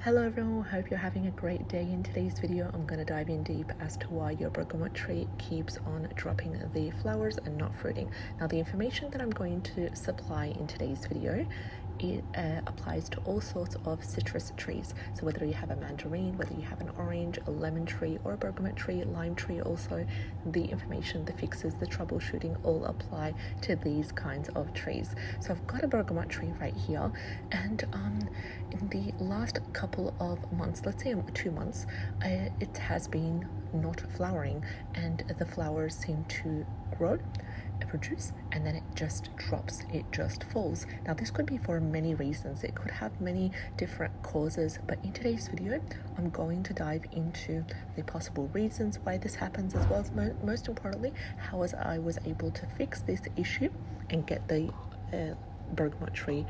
Hello everyone, hope you're having a great day. In today's video I'm going to dive in deep as to why your bergamot tree keeps on dropping the flowers and not fruiting. Now the information that I'm going to supply in today's video, it applies to all sorts of citrus trees. So whether you have a mandarin, whether you have an orange, a lemon tree, or a bergamot tree, lime tree also, the information, the fixes, the troubleshooting all apply to these kinds of trees. So I've got a bergamot tree right here, and in the last couple of months, let's say 2 months, it has been not flowering, and the flowers seem to grow, produce, and then it just drops, it just falls. Now this could be for many reasons, it could have many different causes, but in today's video I'm going to dive into the possible reasons why this happens, as well as most importantly how I was able to fix this issue and get the bergamot tree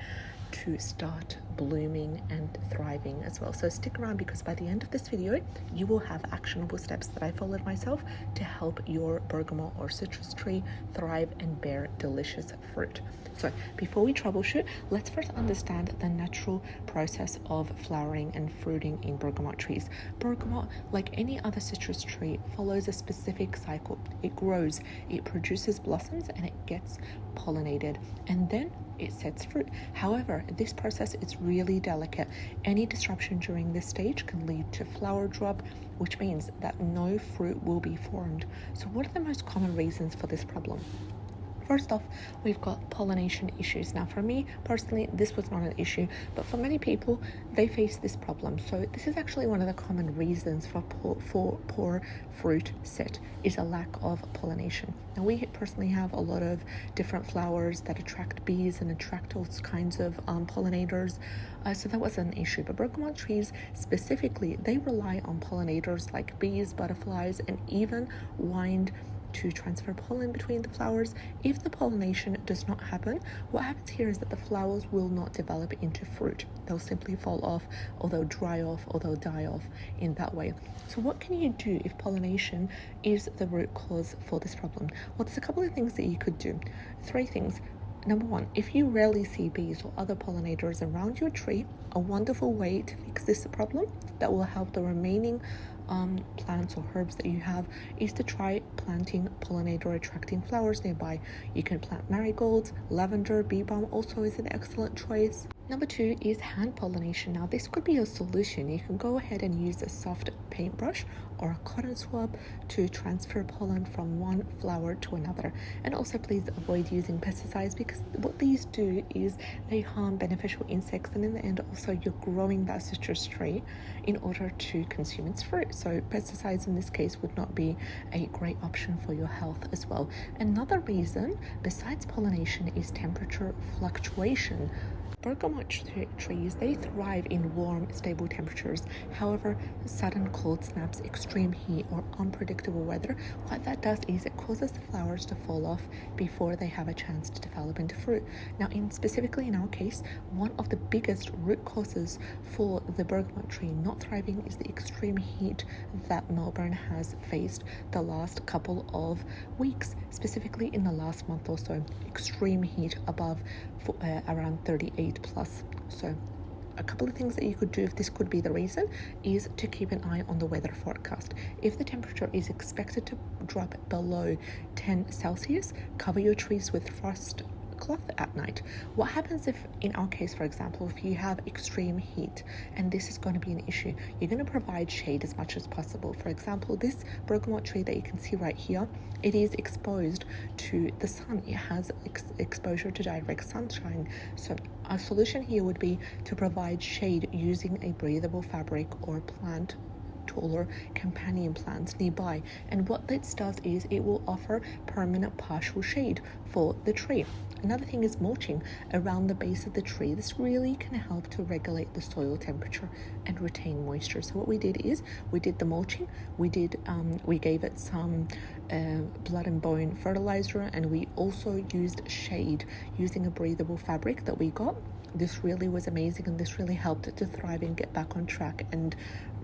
to start blooming and thriving as well. So stick around, because by the end of this video you will have actionable steps that I followed myself to help your bergamot or citrus tree thrive and bear delicious fruit. So before we troubleshoot, let's first understand the natural process of flowering and fruiting in bergamot trees. Bergamot, like any other citrus tree, follows a specific cycle. It grows, it produces blossoms, and it gets pollinated, and then it sets fruit. However, this process is really delicate. Any disruption during this stage can lead to flower drop, which means that no fruit will be formed. So what are the most common reasons for this problem? First off, we've got pollination issues. Now for me personally, this was not an issue, but for many people, they face this problem. So this is actually one of the common reasons for poor fruit set, is a lack of pollination. Now we personally have a lot of different flowers that attract bees and attract all kinds of pollinators, so that wasn't an issue. But bergamot trees specifically, they rely on pollinators like bees, butterflies, and even wind to transfer pollen between the flowers. If the pollination does not happen, what happens here is that the flowers will not develop into fruit. They'll simply fall off, or they'll dry off, or they'll die off in that way. So what can you do if pollination is the root cause for this problem? Well, there's a couple of things that you could do. 3 things. Number 1, if you rarely see bees or other pollinators around your tree, a wonderful way to fix this problem that will help the remaining plants or herbs that you have is to try planting pollinator attracting flowers nearby. You can plant marigolds, lavender, bee balm also is an excellent choice. Number 2 is hand pollination. Now this could be a solution. You can go ahead and use a soft paintbrush or a cotton swab to transfer pollen from one flower to another. And also please avoid using pesticides, because what these do is they harm beneficial insects, and in the end also you're growing that citrus tree in order to consume its fruit. So pesticides in this case would not be a great option for your health as well. Another reason besides pollination is temperature fluctuation. Bergamot trees, they thrive in warm, stable temperatures. However, sudden cold snaps, extreme heat, or unpredictable weather, what that does is it causes the flowers to fall off before they have a chance to develop into fruit. Now, specifically in our case, one of the biggest root causes for the bergamot tree not thriving is the extreme heat that Melbourne has faced the last couple of weeks, specifically in the last month or so. Extreme heat above around 38 plus. So a couple of things that you could do if this could be the reason is to keep an eye on the weather forecast. If the temperature is expected to drop below 10 Celsius, cover your trees with frost cloth at night. What happens if, in our case for example, if you have extreme heat and this is going to be an issue, you're going to provide shade as much as possible. For example, this bergamot tree that you can see right here, it is exposed to the sun. It has exposure to direct sunshine. So a solution here would be to provide shade using a breathable fabric or plant taller companion plants nearby. And what this does is it will offer permanent partial shade for the tree. Another thing is mulching around the base of the tree. This really can help to regulate the soil temperature and retain moisture. So what we did is we did the mulching, we gave it some blood and bone fertilizer, and we also used shade using a breathable fabric that we got. This really was amazing, and this really helped it to thrive and get back on track and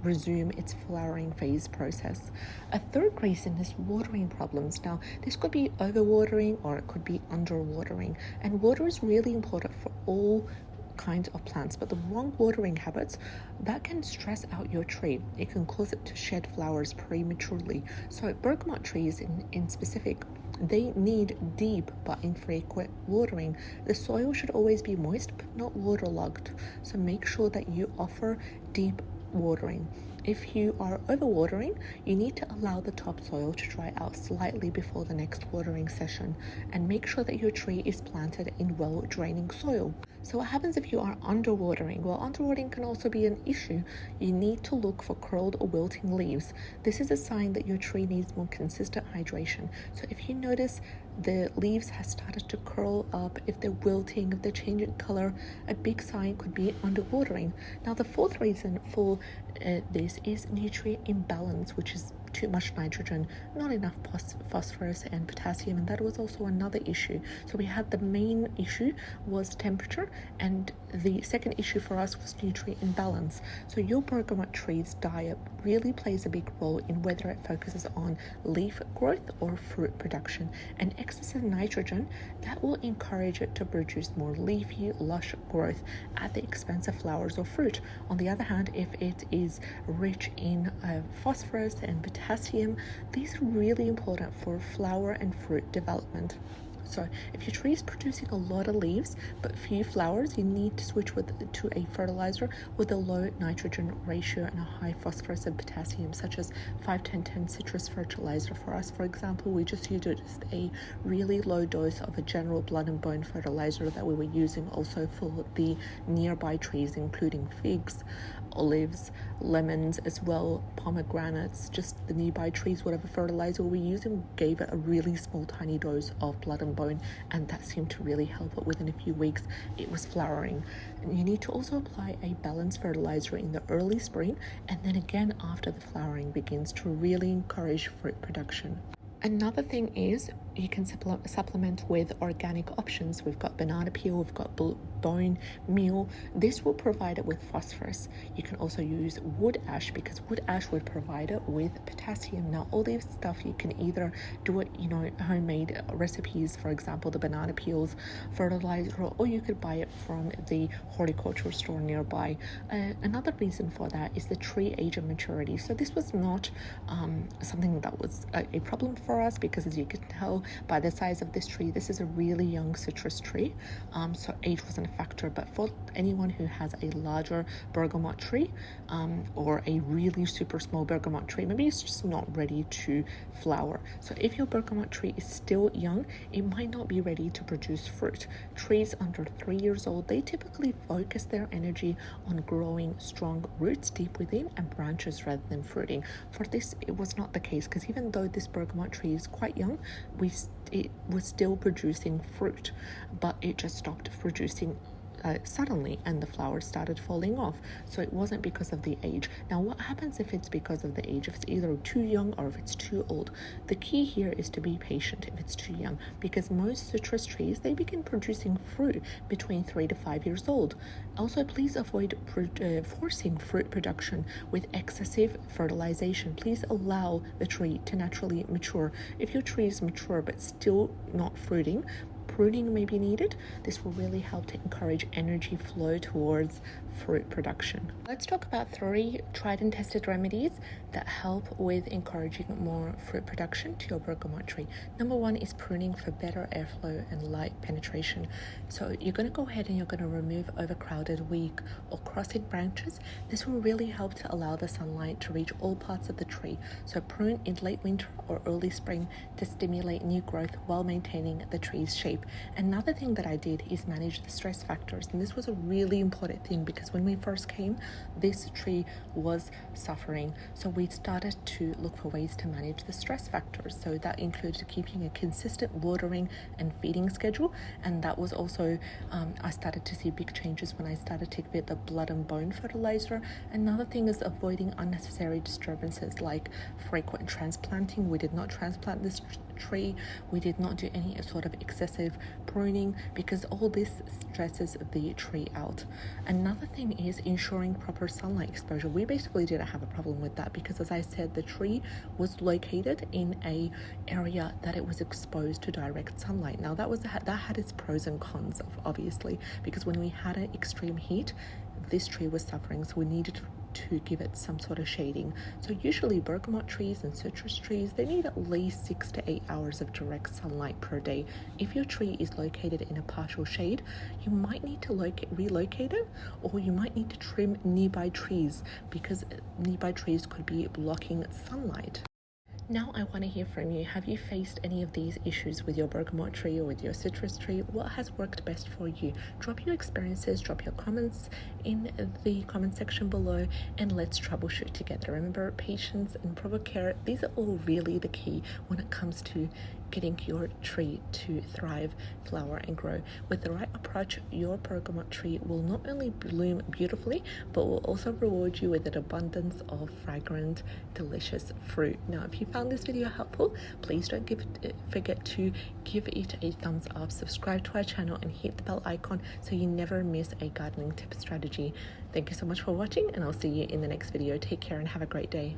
resume its flowering phase process. A third reason is watering problems. Now, this could be overwatering or it could be underwatering, and water is really important for all kinds of plants, but the wrong watering habits, that can stress out your tree. It can cause it to shed flowers prematurely. So bergamot trees in specific, they need deep but infrequent watering. The soil should always be moist but not waterlogged. So make sure that you offer deep watering. If you are overwatering, you need to allow the topsoil to dry out slightly before the next watering session, and make sure that your tree is planted in well-draining soil. So what happens if you are underwatering? Well, underwatering can also be an issue. You need to look for curled or wilting leaves. This is a sign that your tree needs more consistent hydration. So if you notice the leaves have started to curl up, if they're wilting, if they're changing color, a big sign could be underwatering. Now, the fourth reason for this is nutrient imbalance, which is too much nitrogen, not enough phosphorus and potassium, and that was also another issue. So we had the main issue was temperature, and the second issue for us was nutrient imbalance. So your bergamot tree's diet really plays a big role in whether it focuses on leaf growth or fruit production, and excessive nitrogen, that will encourage it to produce more leafy, lush growth at the expense of flowers or fruit. On the other hand, if it is rich in phosphorus and potassium, these are really important for flower and fruit development. So if your tree is producing a lot of leaves but few flowers, you need to switch to a fertilizer with a low nitrogen ratio and a high phosphorus and potassium, such as 5-10-10 citrus fertilizer. For us, for example, we just used a really low dose of a general blood and bone fertilizer that we were using also for the nearby trees, including figs, olives, lemons as well, pomegranates, just the nearby trees. Whatever fertilizer we used, and gave it a really small tiny dose of blood and bone, and that seemed to really help it. Within a few weeks it was flowering. And you need to also apply a balanced fertilizer in the early spring, and then again after the flowering begins, to really encourage fruit production. Another thing is you can supplement with organic options. We've got banana peel, we've got bone meal. This will provide it with phosphorus. You can also use wood ash, because wood ash would provide it with potassium. Now, all this stuff you can either do it, homemade recipes, for example, the banana peels fertilizer, or you could buy it from the horticulture store nearby. Another reason for that is the tree age and maturity. So this was not something that was a problem for us, because as you can tell by the size of this tree, this is a really young citrus tree, so age wasn't a factor. But for anyone who has a larger bergamot tree, or a really super small bergamot tree, maybe it's just not ready to flower. So if your bergamot tree is still young, it might not be ready to produce fruit. Trees under 3 years old, they typically focus their energy on growing strong roots deep within and branches rather than fruiting. For this, it was not the case, because even though this bergamot tree is quite young, it was still producing fruit, but it just stopped producing suddenly, and the flowers started falling off. So it wasn't because of the age. Now, what happens if it's because of the age? If it's either too young or if it's too old? The key here is to be patient if it's too young, because most citrus trees, they begin producing fruit between 3 to 5 years old. Also, please avoid forcing fruit production with excessive fertilization. Please allow the tree to naturally mature. If your tree is mature but still not fruiting, pruning may be needed. This will really help to encourage energy flow towards fruit production. Let's talk about 3 tried and tested remedies that help with encouraging more fruit production to your bergamot tree. Number 1 is pruning for better airflow and light penetration. So you're going to go ahead and you're going to remove overcrowded, weak or crossing branches. This will really help to allow the sunlight to reach all parts of the tree. So prune in late winter or early spring to stimulate new growth while maintaining the tree's shape. Another thing that I did is manage the stress factors, and this was a really important thing, because when we first came, this tree was suffering. So we started to look for ways to manage the stress factors. So that included keeping a consistent watering and feeding schedule, and that was also I started to see big changes when I started to give it the blood and bone fertilizer. Another thing is avoiding unnecessary disturbances like frequent transplanting. We did not transplant this tree. We did not do any sort of excessive pruning because all this stresses the tree out. Another thing is ensuring proper sunlight exposure. We basically didn't have a problem with that because, as I said, the tree was located in a area that it was exposed to direct sunlight. Now that had its pros and cons, obviously, because when we had an extreme heat, this tree was suffering, so we needed to give it some sort of shading. So usually bergamot trees and citrus trees, they need at least 6 to 8 hours of direct sunlight per day. If your tree is located in a partial shade, you might need to relocate it, or you might need to trim nearby trees because nearby trees could be blocking sunlight. Now I want to hear from you. Have you faced any of these issues with your bergamot tree or with your citrus tree? What has worked best for you? Drop your experiences, drop your comments in the comment section below, and let's troubleshoot together. Remember, patience and proper care, these are all really the key when it comes to getting your tree to thrive, flower, and grow. With the right approach, your bergamot tree will not only bloom beautifully, but will also reward you with an abundance of fragrant, delicious fruit. Now, if you found this video helpful, please don't forget to give it a thumbs up, subscribe to our channel, and hit the bell icon so you never miss a gardening tip strategy. Thank you so much for watching, and I'll see you in the next video. Take care and have a great day.